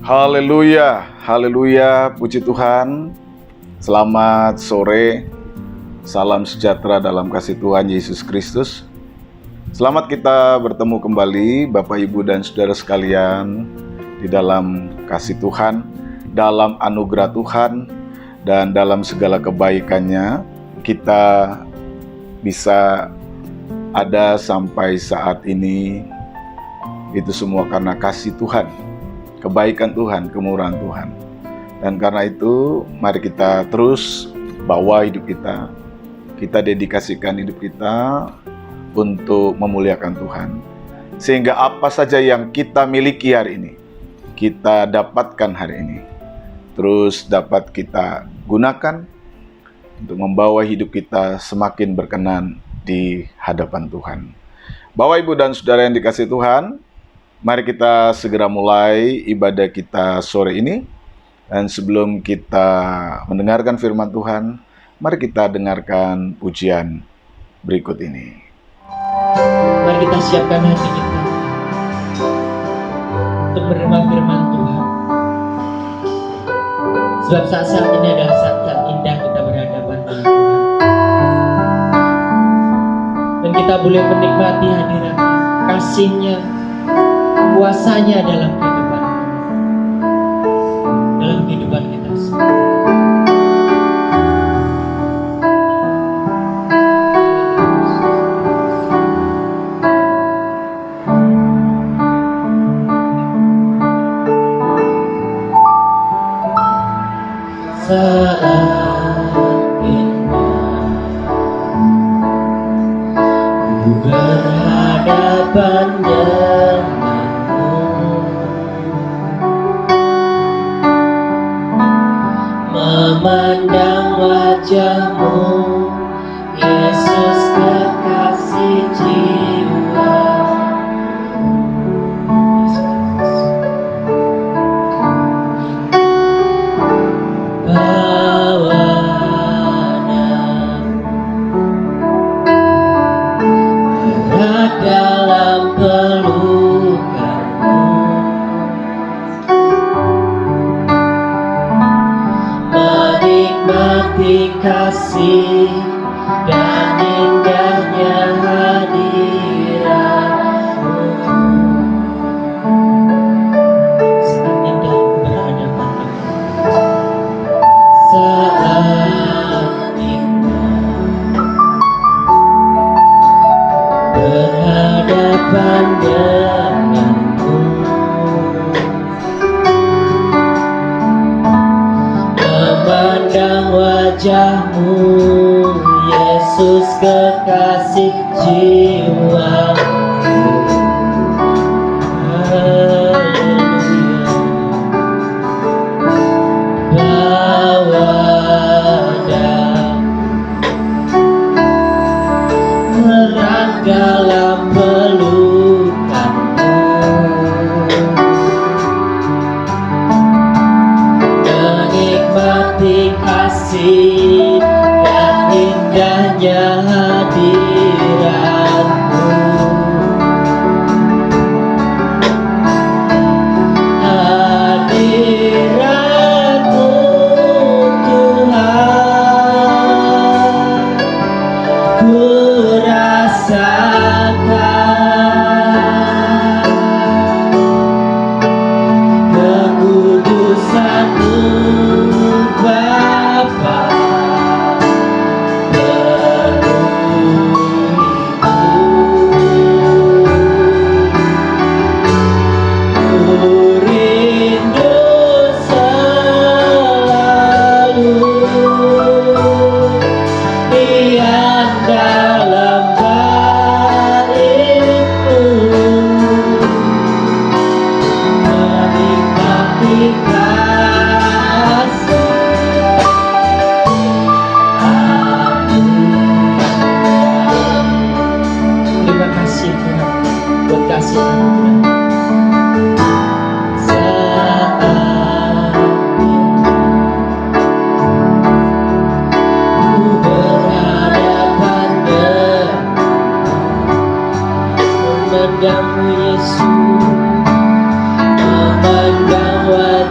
Haleluya, haleluya, puji Tuhan. Selamat sore, salam sejahtera dalam kasih Tuhan Yesus Kristus. Selamat kita bertemu kembali Bapak, Ibu, dan Saudara sekalian di dalam kasih Tuhan, dalam anugerah Tuhan, dan dalam segala kebaikannya. Kita bisa ada sampai saat ini, itu semua karena kasih Tuhan, kebaikan Tuhan, kemurahan Tuhan. Dan karena itu, mari kita terus bawa hidup kita. Kita dedikasikan hidup kita untuk memuliakan Tuhan. Sehingga apa saja yang kita miliki hari ini, kita dapatkan hari ini, terus dapat kita gunakan untuk membawa hidup kita semakin berkenan di hadapan Tuhan. Bapak, Ibu, dan Saudara yang dikasihi Tuhan, mari kita segera mulai ibadah kita sore ini. Dan sebelum kita mendengarkan firman Tuhan, mari kita dengarkan pujian berikut ini. Mari kita siapkan hati kita untuk menerima firman Tuhan. Sebab saat-saat ini adalah saat-saat indah kita berhadapan dengan Tuhan. Dan kita boleh menikmati hadirat kasih-Nya, kuasanya dalam kehidupan kita semua. Saat indah ku berhadapan denganmu, memandang wajahmu, Yesus kekasih jiwa. Dalam pelukanmu, menikmati kasih dan indahnya hadiratmu. Sangat indah berhadapan denganmu. Saat indah berhadapan denganmu, memandang wajahmu, Yesus kekasih jiwaku. Haleluya. Bawa erat dalam pelukanmu, menikmati kasih dan indahnya hadiratmu. Hadiratmu Tuhan, ku rasakan kekudusan-Mu Bapa, penuhiku. Ku rindu selalu diam dalam bait-Mu, menikmati kasih. Terima kasih Tuhan buat kasih-Mu Tuhan. Saat ku berhadapan denganmu, memandangmu Yesus, memandang wajah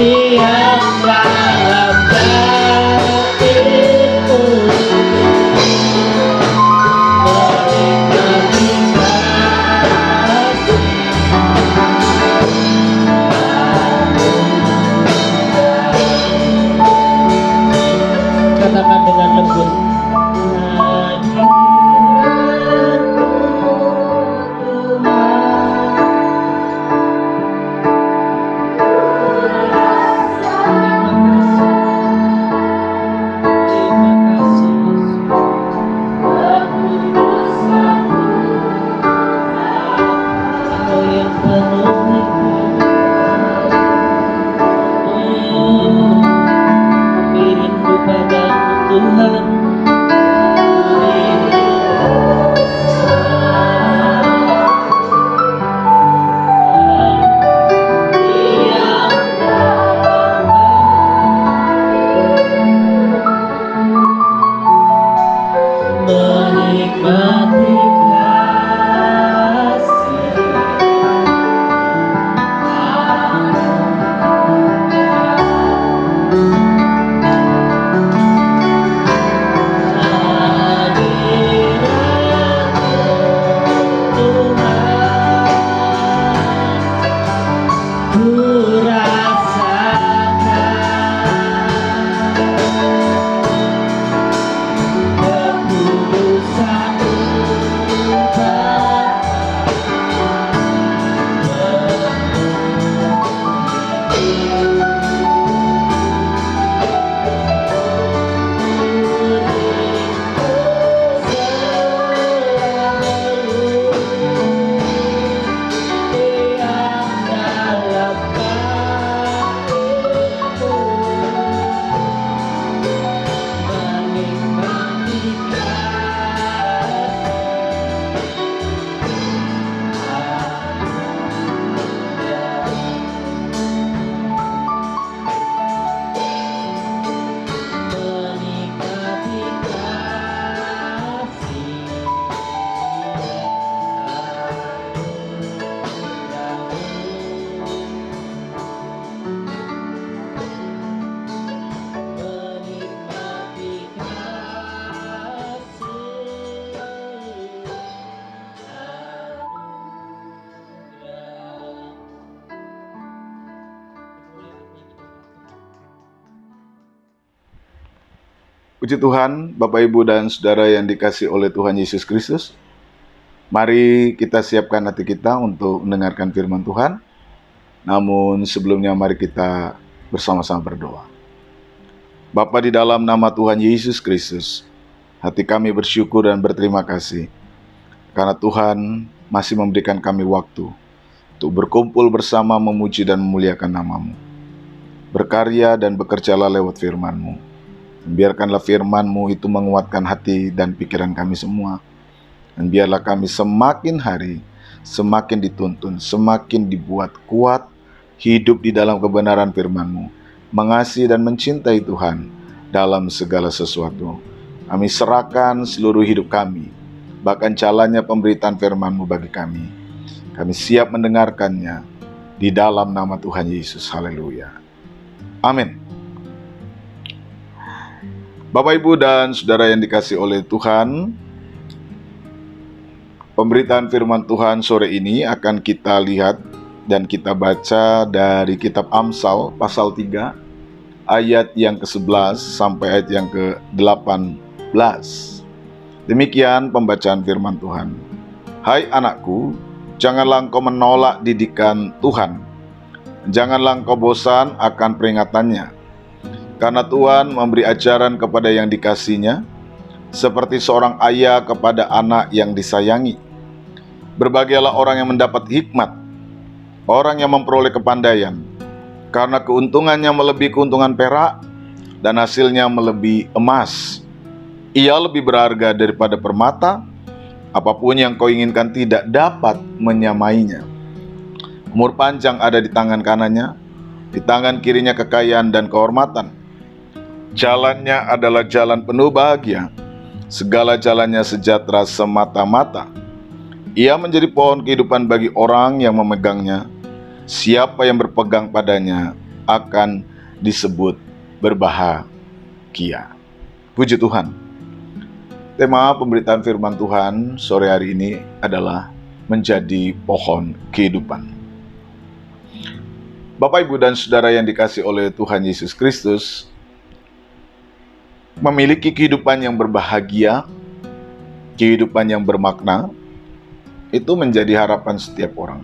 Diam dalam baitmu, menikmati kasih. Katakan dengan lembut. Menikmati Puji Tuhan, Bapak, Ibu, dan Saudara yang dikasihi oleh Tuhan Yesus Kristus. Mari kita siapkan hati kita untuk mendengarkan firman Tuhan. Namun sebelumnya mari kita bersama-sama berdoa. Bapa, di dalam nama Tuhan Yesus Kristus, hati kami bersyukur dan berterima kasih karena Tuhan masih memberikan kami waktu untuk berkumpul bersama memuji dan memuliakan nama-Mu. Berkarya dan bekerjalah lewat firman-Mu. Biarkanlah firman-Mu itu menguatkan hati dan pikiran kami semua. Dan biarlah kami semakin hari, semakin dituntun, semakin dibuat kuat, hidup di dalam kebenaran firman-Mu, mengasihi dan mencintai Tuhan dalam segala sesuatu. Kami serahkan seluruh hidup kami, bahkan jalannya pemberitaan firman-Mu bagi kami. Kami siap mendengarkannya di dalam nama Tuhan Yesus. Haleluya. Amin. Bapak, Ibu, dan Saudara yang dikasihi oleh Tuhan, pemberitaan firman Tuhan sore ini akan kita lihat dan kita baca dari kitab Amsal pasal 3 ayat yang ke-11 sampai ayat yang ke-18. Demikian pembacaan firman Tuhan. Hai anakku, janganlah engkau menolak didikan Tuhan. Janganlah engkau bosan akan peringatannya. Karena Tuhan memberi ajaran kepada yang dikasihinya, seperti seorang ayah kepada anak yang disayangi. Berbahagialah orang yang mendapat hikmat, orang yang memperoleh kepandaian, karena keuntungannya melebihi keuntungan perak, dan hasilnya melebihi emas. Ia lebih berharga daripada permata, apapun yang kau inginkan tidak dapat menyamainya. Umur panjang ada di tangan kanannya, di tangan kirinya kekayaan dan kehormatan. Jalannya adalah jalan penuh bahagia, segala jalannya sejahtera semata-mata. Ia menjadi pohon kehidupan bagi orang yang memegangnya. Siapa yang berpegang padanya akan disebut berbahagia. Puji Tuhan. Tema pemberitaan firman Tuhan sore hari ini adalah menjadi pohon kehidupan. Bapak, Ibu, dan Saudara yang dikasihi oleh Tuhan Yesus Kristus, memiliki kehidupan yang berbahagia, kehidupan yang bermakna, itu menjadi harapan setiap orang.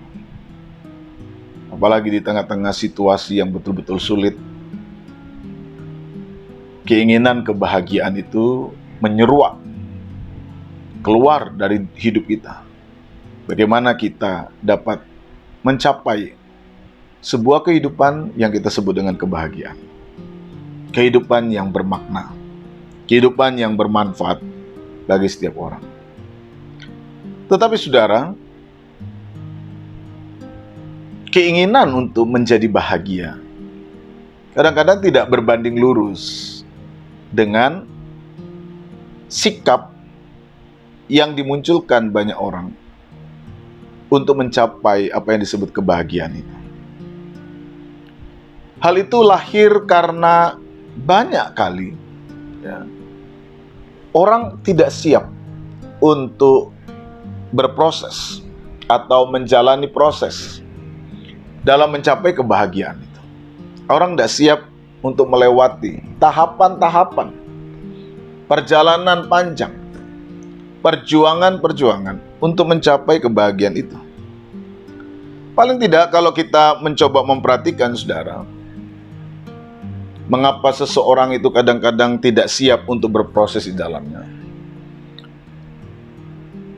Apalagi di tengah-tengah situasi yang betul-betul sulit, keinginan kebahagiaan itu menyeruak keluar dari hidup kita. Bagaimana kita dapat mencapai sebuah kehidupan yang kita sebut dengan kebahagiaan. Kehidupan yang bermakna, kehidupan yang bermanfaat bagi setiap orang. Tetapi saudara, keinginan untuk menjadi bahagia kadang-kadang tidak berbanding lurus dengan sikap yang dimunculkan banyak orang untuk mencapai apa yang disebut kebahagiaan itu. Hal itu lahir karena banyak kali orang tidak siap untuk berproses atau menjalani proses dalam mencapai kebahagiaan itu. Orang tidak siap untuk melewati tahapan-tahapan perjalanan panjang, perjuangan-perjuangan untuk mencapai kebahagiaan itu. Paling tidak kalau kita mencoba memperhatikan, saudara, mengapa seseorang itu kadang-kadang tidak siap untuk berproses di dalamnya.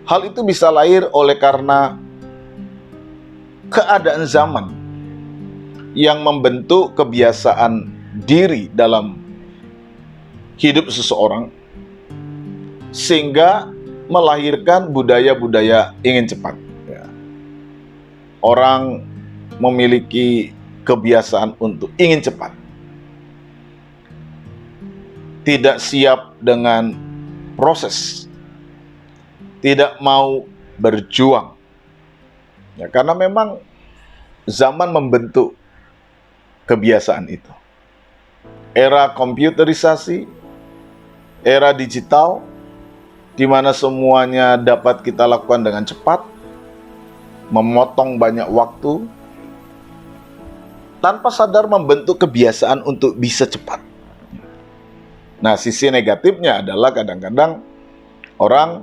Hal itu bisa lahir oleh karena keadaan zaman yang membentuk kebiasaan diri dalam hidup seseorang, sehingga melahirkan budaya-budaya ingin cepat. Orang memiliki kebiasaan untuk ingin cepat, tidak siap dengan proses, tidak mau berjuang. Karena memang zaman membentuk kebiasaan itu. Era komputerisasi, era digital, di mana semuanya dapat kita lakukan dengan cepat, memotong banyak waktu, tanpa sadar membentuk kebiasaan untuk bisa cepat. Nah, sisi negatifnya adalah kadang-kadang orang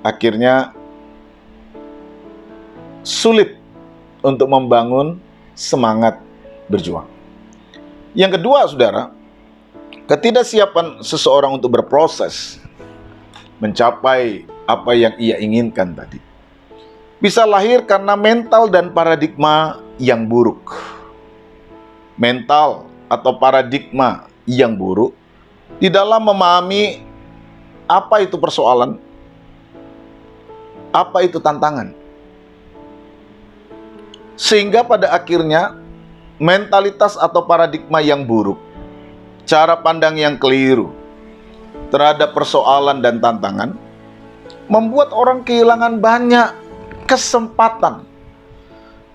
akhirnya sulit untuk membangun semangat berjuang. Yang kedua, saudara, ketidaksiapan seseorang untuk berproses mencapai apa yang ia inginkan tadi bisa lahir karena mental dan paradigma yang buruk. Mental atau paradigma yang buruk di dalam memahami apa itu persoalan, apa itu tantangan. Sehingga pada akhirnya mentalitas atau paradigma yang buruk, cara pandang yang keliru terhadap persoalan dan tantangan membuat orang kehilangan banyak kesempatan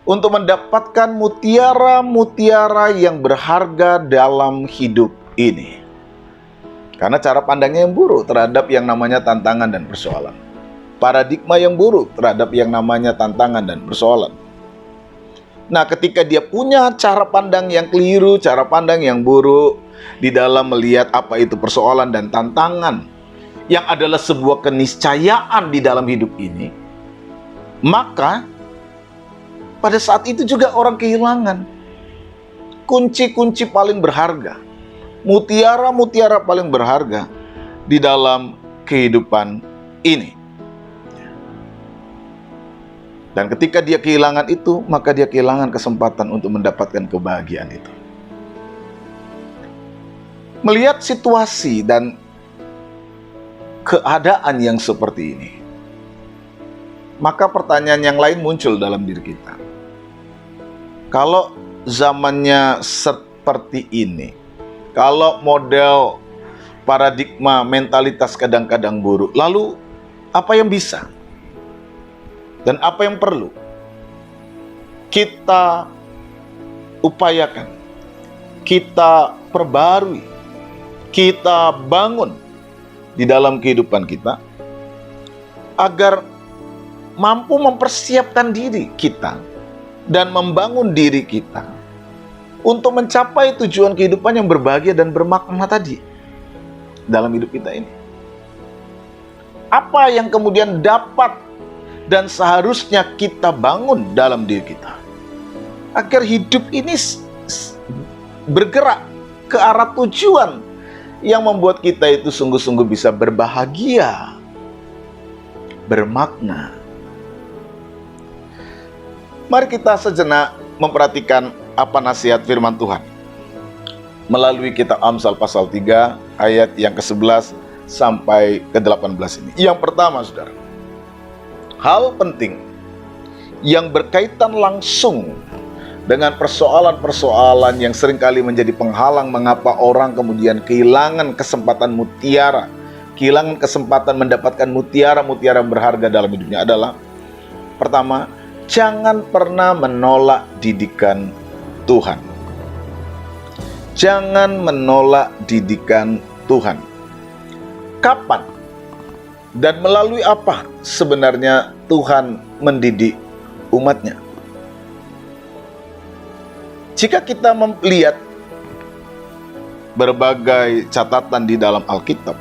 untuk mendapatkan mutiara-mutiara yang berharga dalam hidup ini. Karena cara pandangnya yang buruk terhadap yang namanya tantangan dan persoalan. Paradigma yang buruk terhadap yang namanya tantangan dan persoalan. Nah, ketika dia punya cara pandang yang keliru, cara pandang yang buruk di dalam melihat apa itu persoalan dan tantangan yang adalah sebuah keniscayaan di dalam hidup ini, maka pada saat itu juga orang kehilangan kunci-kunci paling berharga, mutiara-mutiara paling berharga di dalam kehidupan ini. Dan ketika dia kehilangan itu, maka dia kehilangan kesempatan untuk mendapatkan kebahagiaan itu. Melihat situasi dan keadaan yang seperti ini, maka pertanyaan yang lain muncul dalam diri kita. Kalau zamannya seperti ini, kalau model paradigma mentalitas kadang-kadang buruk, lalu apa yang bisa dan apa yang perlu kita upayakan kita perbarui, kita bangun di dalam kehidupan kita, agar mampu mempersiapkan diri kita dan membangun diri kita untuk mencapai tujuan kehidupan yang berbahagia dan bermakna tadi dalam hidup kita ini. Apa yang kemudian dapat dan seharusnya kita bangun dalam diri kita agar hidup ini bergerak ke arah tujuan yang membuat kita itu sungguh-sungguh bisa berbahagia, bermakna. Mari kita sejenak memperhatikan apa nasihat firman Tuhan melalui kitab Amsal pasal 3 ayat yang ke-11 sampai ke-18 ini. Yang pertama, saudara, hal penting yang berkaitan langsung dengan persoalan-persoalan yang seringkali menjadi penghalang mengapa orang kemudian kehilangan kesempatan mutiara, kehilangan kesempatan mendapatkan mutiara-mutiara berharga dalam hidupnya adalah, pertama, jangan pernah menolak didikan Tuhan. Jangan menolak didikan Tuhan. Kapan dan melalui apa sebenarnya Tuhan mendidik umatnya? Jika kita melihat berbagai catatan di dalam Alkitab,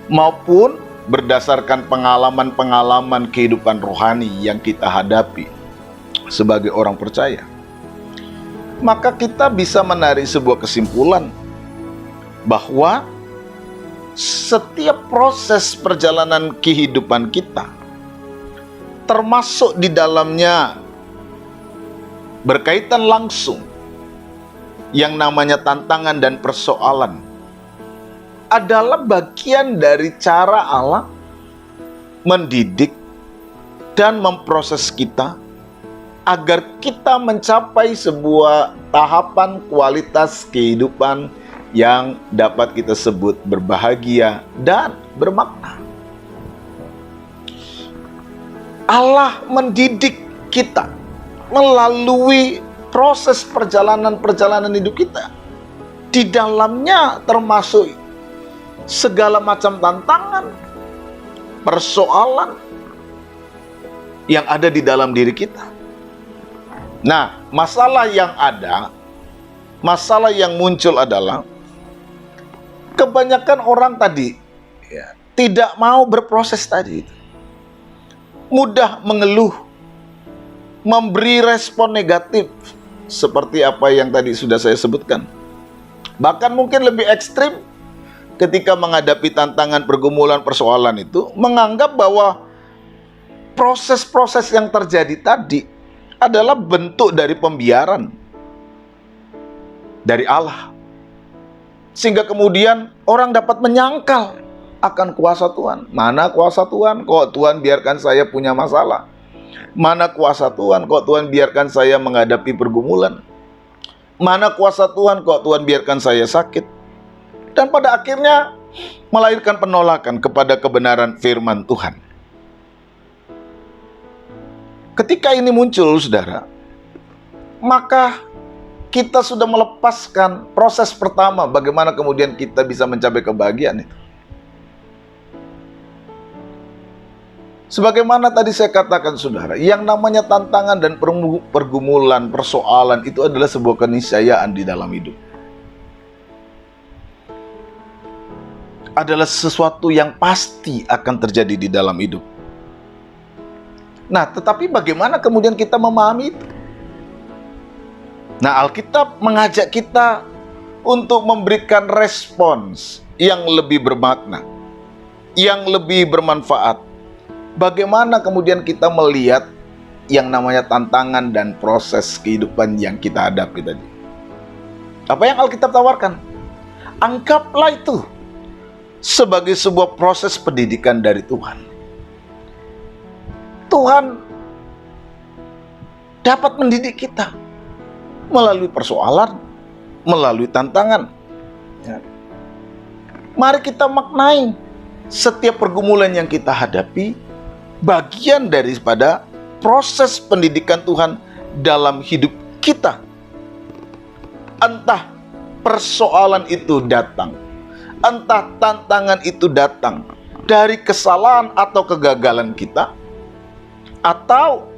maupun berdasarkan pengalaman-pengalaman kehidupan rohani yang kita hadapi sebagai orang percaya, maka kita bisa menarik sebuah kesimpulan bahwa setiap proses perjalanan kehidupan kita, termasuk di dalamnya berkaitan langsung yang namanya tantangan dan persoalan, adalah bagian dari cara Allah mendidik dan memproses kita agar kita mencapai sebuah tahapan kualitas kehidupan yang dapat kita sebut berbahagia dan bermakna. Allah mendidik kita melalui proses perjalanan hidup kita. Di dalamnya termasuk segala macam tantangan, persoalan yang ada di dalam diri kita. Nah, masalah yang muncul adalah kebanyakan orang tadi tidak mau berproses tadi. Mudah mengeluh, memberi respon negatif seperti apa yang tadi sudah saya sebutkan. Bahkan mungkin lebih ekstrim ketika menghadapi tantangan, pergumulan, persoalan itu, menganggap bahwa proses-proses yang terjadi tadi adalah bentuk dari pembiaran dari Allah. Sehingga kemudian orang dapat menyangkal akan kuasa Tuhan. Mana kuasa Tuhan? Kok Tuhan biarkan saya punya masalah? Mana kuasa Tuhan? Kok Tuhan biarkan saya menghadapi pergumulan? Mana kuasa Tuhan? Kok Tuhan biarkan saya sakit? Dan pada akhirnya melahirkan penolakan kepada kebenaran firman Tuhan. Ketika ini muncul, saudara, maka kita sudah melepaskan proses pertama bagaimana kemudian kita bisa mencapai kebahagiaan itu. Sebagaimana tadi saya katakan, saudara, yang namanya tantangan dan pergumulan, persoalan itu adalah sebuah keniscayaan di dalam hidup. Adalah sesuatu yang pasti akan terjadi di dalam hidup. Nah, tetapi bagaimana kemudian kita memahami itu? Nah, Alkitab mengajak kita untuk memberikan respons yang lebih bermakna, yang lebih bermanfaat. Bagaimana kemudian kita melihat yang namanya tantangan dan proses kehidupan yang kita hadapi tadi? Apa yang Alkitab tawarkan? Anggaplah itu sebagai sebuah proses pendidikan dari Tuhan. Tuhan dapat mendidik kita melalui persoalan, melalui tantangan. Mari kita maknai setiap pergumulan yang kita hadapi bagian daripada proses pendidikan Tuhan dalam hidup kita. Entah persoalan itu datang, entah tantangan itu datang dari kesalahan atau kegagalan kita, atau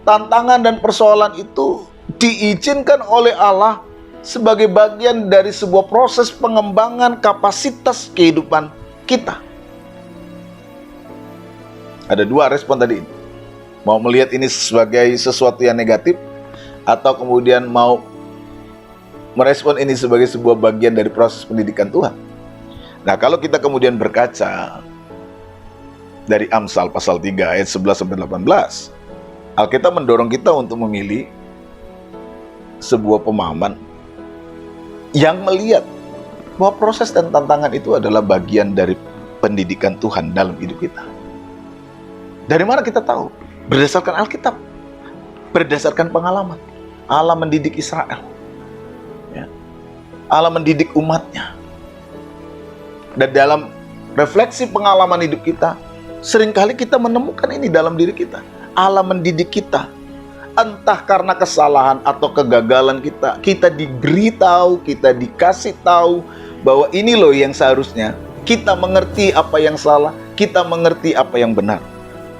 tantangan dan persoalan itu diizinkan oleh Allah sebagai bagian dari sebuah proses pengembangan kapasitas kehidupan kita. Ada dua respon tadi. Mau melihat ini sebagai sesuatu yang negatif, atau kemudian mau merespon ini sebagai sebuah bagian dari proses pendidikan Tuhan. Nah, kalau kita kemudian berkaca dari Amsal pasal 3 ayat 11-18, Alkitab mendorong kita untuk memilih sebuah pemahaman yang melihat bahwa proses dan tantangan itu adalah bagian dari pendidikan Tuhan dalam hidup kita. Dari mana kita tahu? Berdasarkan Alkitab, berdasarkan pengalaman. Allah mendidik Israel, Allah mendidik umatnya. Dan dalam refleksi pengalaman hidup kita, seringkali kita menemukan ini dalam diri kita. Allah mendidik kita. Entah karena kesalahan atau kegagalan kita, kita diberitahu, kita dikasih tahu bahwa ini loh yang seharusnya. Kita mengerti apa yang salah, kita mengerti apa yang benar.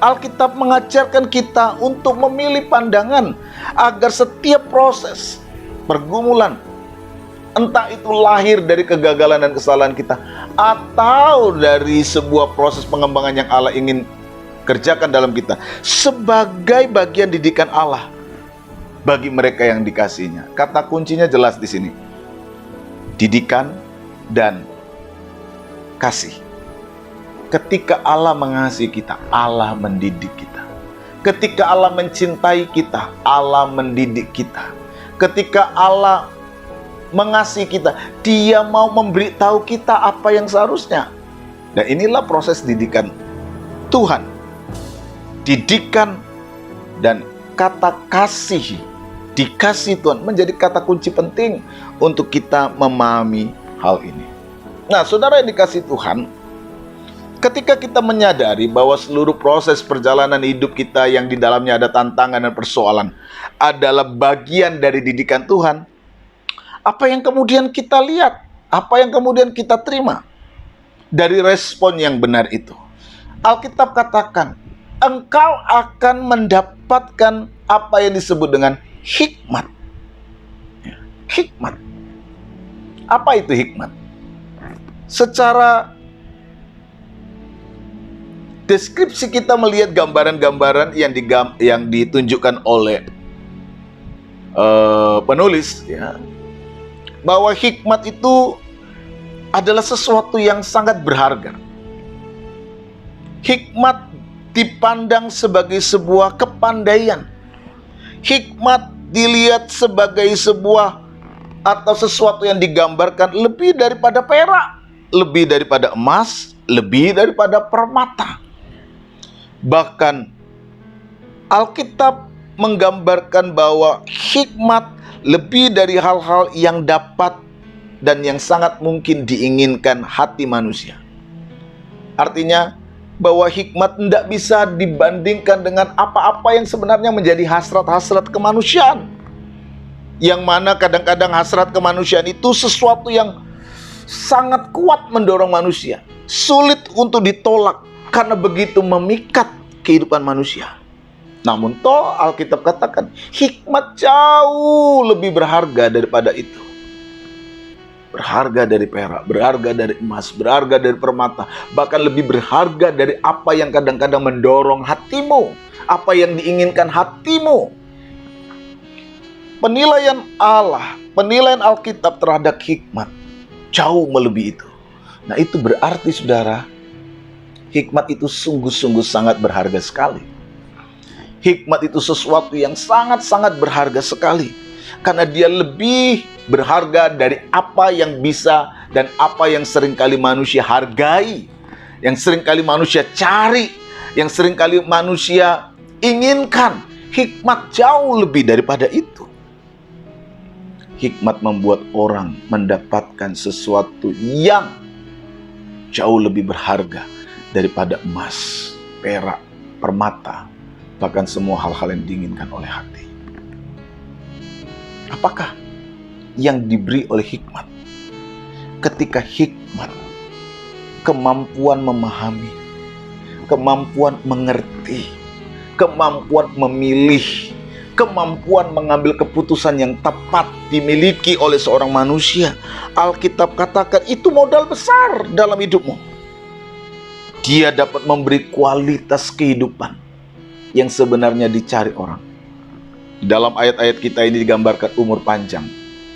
Alkitab mengajarkan kita untuk memilih pandangan agar setiap proses pergumulan, entah itu lahir dari kegagalan dan kesalahan kita, atau dari sebuah proses pengembangan yang Allah ingin kerjakan dalam kita, sebagai bagian didikan Allah bagi mereka yang dikasihinya. Kata kuncinya jelas di sini. Didikan dan kasih. Ketika Allah mengasihi kita, Allah mendidik kita. Ketika Allah mencintai kita, Allah mendidik kita. Ketika Allah mengasihi kita, Dia mau memberitahu kita apa yang seharusnya. Dan inilah proses didikan Tuhan. Didikan dan kata kasih, dikasih Tuhan menjadi kata kunci penting untuk kita memahami hal ini. Nah, saudara yang dikasih Tuhan, ketika kita menyadari bahwa seluruh proses perjalanan hidup kita yang di dalamnya ada tantangan dan persoalan adalah bagian dari didikan Tuhan, apa yang kemudian kita lihat, apa yang kemudian kita terima dari respon yang benar itu? Alkitab katakan, engkau akan mendapatkan apa yang disebut dengan hikmat. Hikmat. Apa itu hikmat? Secara deskripsi kita melihat gambaran-gambaran yang ditunjukkan oleh penulis, ya, bahwa hikmat itu adalah sesuatu yang sangat berharga. Hikmat dipandang sebagai sebuah kepandaian. Hikmat dilihat sebagai sebuah atau sesuatu yang digambarkan lebih daripada perak, lebih daripada emas, lebih daripada permata. Bahkan Alkitab menggambarkan bahwa hikmat lebih dari hal-hal yang dapat dan yang sangat mungkin diinginkan hati manusia. Artinya bahwa hikmat tidak bisa dibandingkan dengan apa-apa yang sebenarnya menjadi hasrat-hasrat kemanusiaan. Yang mana kadang-kadang hasrat kemanusiaan itu sesuatu yang sangat kuat mendorong manusia. Sulit untuk ditolak karena begitu memikat kehidupan manusia. Namun toh Alkitab katakan hikmat jauh lebih berharga daripada itu. Berharga dari perak, berharga dari emas, berharga dari permata, bahkan lebih berharga dari apa yang kadang-kadang mendorong hatimu, apa yang diinginkan hatimu. Penilaian Allah, penilaian Alkitab terhadap hikmat jauh melebihi itu. Nah, itu berarti saudara, hikmat itu sungguh-sungguh sangat berharga sekali. Hikmat itu sesuatu yang sangat-sangat berharga sekali. Karena dia lebih berharga dari apa yang bisa dan apa yang seringkali manusia hargai, yang seringkali manusia cari, yang seringkali manusia inginkan. Hikmat jauh lebih daripada itu. Hikmat membuat orang mendapatkan sesuatu yang jauh lebih berharga daripada emas, perak, permata, bahkan semua hal-hal yang diinginkan oleh hati. Apakah yang diberi oleh hikmat. Ketika hikmat, kemampuan memahami, kemampuan mengerti, kemampuan memilih, kemampuan mengambil keputusan yang tepat dimiliki oleh seorang manusia. Alkitab katakan itu modal besar dalam hidupmu. Dia dapat memberi kualitas kehidupan yang sebenarnya dicari orang. Di dalam ayat-ayat kita ini digambarkan umur panjang,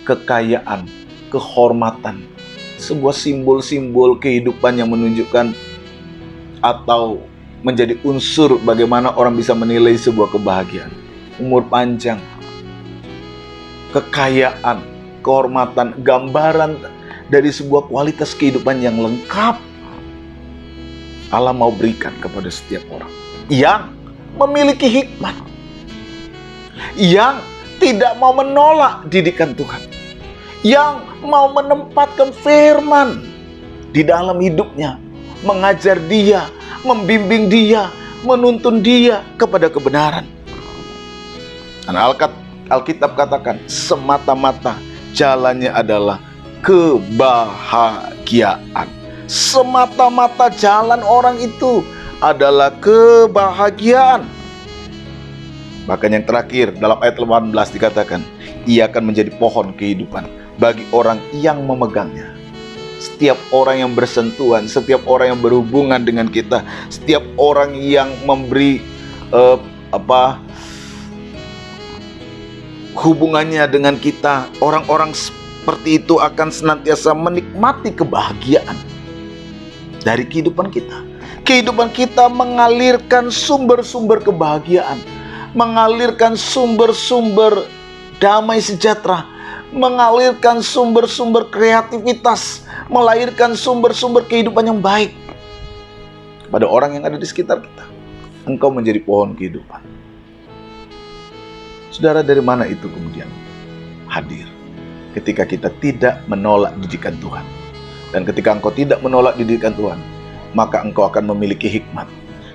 kekayaan, kehormatan, sebuah simbol-simbol kehidupan yang menunjukkan atau menjadi unsur bagaimana orang bisa menilai sebuah kebahagiaan. Umur panjang, kekayaan, kehormatan, gambaran dari sebuah kualitas kehidupan yang lengkap Allah mau berikan kepada setiap orang yang memiliki hikmat, yang tidak mau menolak didikan Tuhan, yang mau menempatkan firman di dalam hidupnya, mengajar dia, membimbing dia, menuntun dia kepada kebenaran. Dan Alkitab katakan semata-mata jalannya adalah kebahagiaan. Semata-mata jalan orang itu adalah kebahagiaan. Bahkan yang terakhir dalam ayat 18 dikatakan, ia akan menjadi pohon kehidupan bagi orang yang memegangnya. Setiap orang yang bersentuhan, setiap orang yang berhubungan dengan kita, setiap orang yang memberi hubungannya dengan kita, orang-orang seperti itu akan senantiasa menikmati kebahagiaan dari kehidupan kita. Kehidupan kita mengalirkan sumber-sumber kebahagiaan, mengalirkan sumber-sumber damai sejahtera, mengalirkan sumber-sumber kreativitas, melahirkan sumber-sumber kehidupan yang baik kepada orang yang ada di sekitar kita. Engkau menjadi pohon kehidupan. Saudara, dari mana itu kemudian hadir? Ketika kita tidak menolak didikan Tuhan. Dan ketika engkau tidak menolak didikan Tuhan, maka engkau akan memiliki hikmat.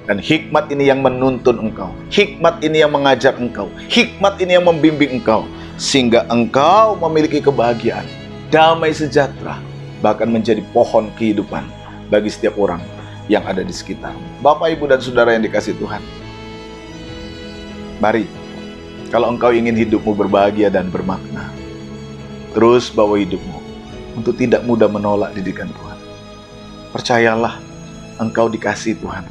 Dan hikmat ini yang menuntun engkau, hikmat ini yang mengajar engkau, hikmat ini yang membimbing engkau, sehingga engkau memiliki kebahagiaan, damai sejahtera, bahkan menjadi pohon kehidupan bagi setiap orang yang ada di sekitar. Bapak, Ibu, dan Saudara yang dikasihi Tuhan, mari, kalau engkau ingin hidupmu berbahagia dan bermakna, terus bawa hidupmu untuk tidak mudah menolak didikan Tuhan. Percayalah, engkau dikasihi Tuhan.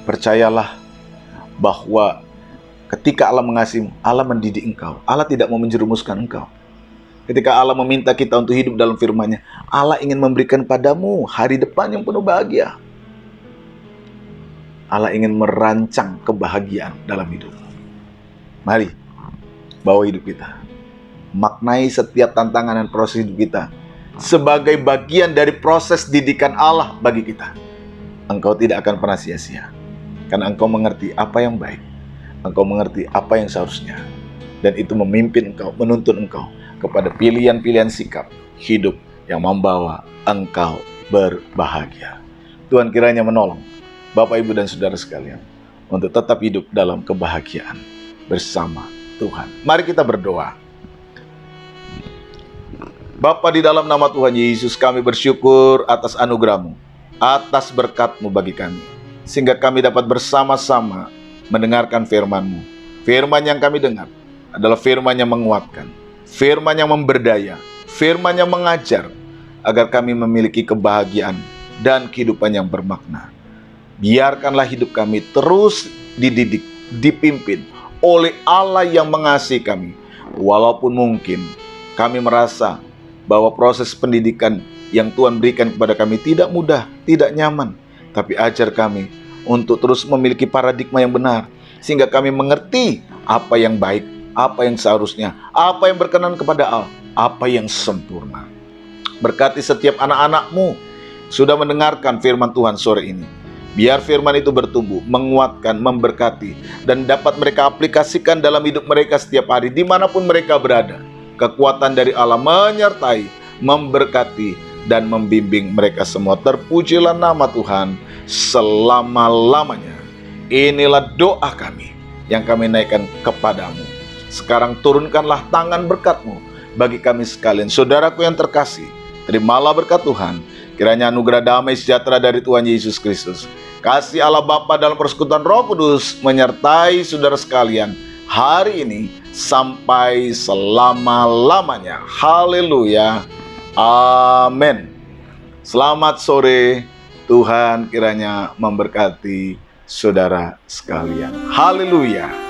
Percayalah bahwa ketika Allah mengasihimu, Allah mendidik engkau. Allah tidak mau menjerumuskan engkau. Ketika Allah meminta kita untuk hidup dalam firman-Nya, Allah ingin memberikan padamu hari depan yang penuh bahagia. Allah ingin merancang kebahagiaan dalam hidupmu. Mari, bawa hidup kita. Maknai setiap tantangan dan proses hidup kita sebagai bagian dari proses didikan Allah bagi kita. Engkau tidak akan pernah sia-sia, karena engkau mengerti apa yang baik, engkau mengerti apa yang seharusnya, dan itu memimpin engkau, menuntun engkau kepada pilihan-pilihan sikap hidup yang membawa engkau berbahagia. Tuhan kiranya menolong Bapak, Ibu, dan Saudara sekalian untuk tetap hidup dalam kebahagiaan bersama Tuhan. Mari kita berdoa. Bapa, di dalam nama Tuhan Yesus, kami bersyukur atas anugerah-Mu, atas berkat-Mu bagi kami, sehingga kami dapat bersama-sama mendengarkan firman-Mu. Firman yang kami dengar adalah firman yang menguatkan, firman yang memberdaya, firman yang mengajar, agar kami memiliki kebahagiaan dan kehidupan yang bermakna. Biarkanlah hidup kami terus dididik, dipimpin oleh Allah yang mengasihi kami, walaupun mungkin kami merasa bahwa proses pendidikan yang Tuhan berikan kepada kami tidak mudah, tidak nyaman. Tapi ajar kami untuk terus memiliki paradigma yang benar, sehingga kami mengerti apa yang baik, apa yang seharusnya, apa yang berkenan kepada Allah, apa yang sempurna. Berkati setiap anak-anak-Mu sudah mendengarkan firman Tuhan sore ini. Biar firman itu bertumbuh, menguatkan, memberkati, dan dapat mereka aplikasikan dalam hidup mereka setiap hari, dimanapun mereka berada. Kekuatan dari Allah menyertai, memberkati, dan membimbing mereka semua. Terpujilah nama Tuhan selama-lamanya. Inilah doa kami yang kami naikkan kepadamu. Sekarang turunkanlah tangan berkat-Mu bagi kami sekalian. Saudaraku yang terkasih, terimalah berkat Tuhan. Kiranya anugerah damai sejahtera dari Tuhan Yesus Kristus, kasih Allah Bapa dalam persekutuan Roh Kudus menyertai saudara sekalian hari ini sampai selama-lamanya. Haleluya. Amin. Selamat sore. Tuhan kiranya memberkati saudara sekalian. Haleluya.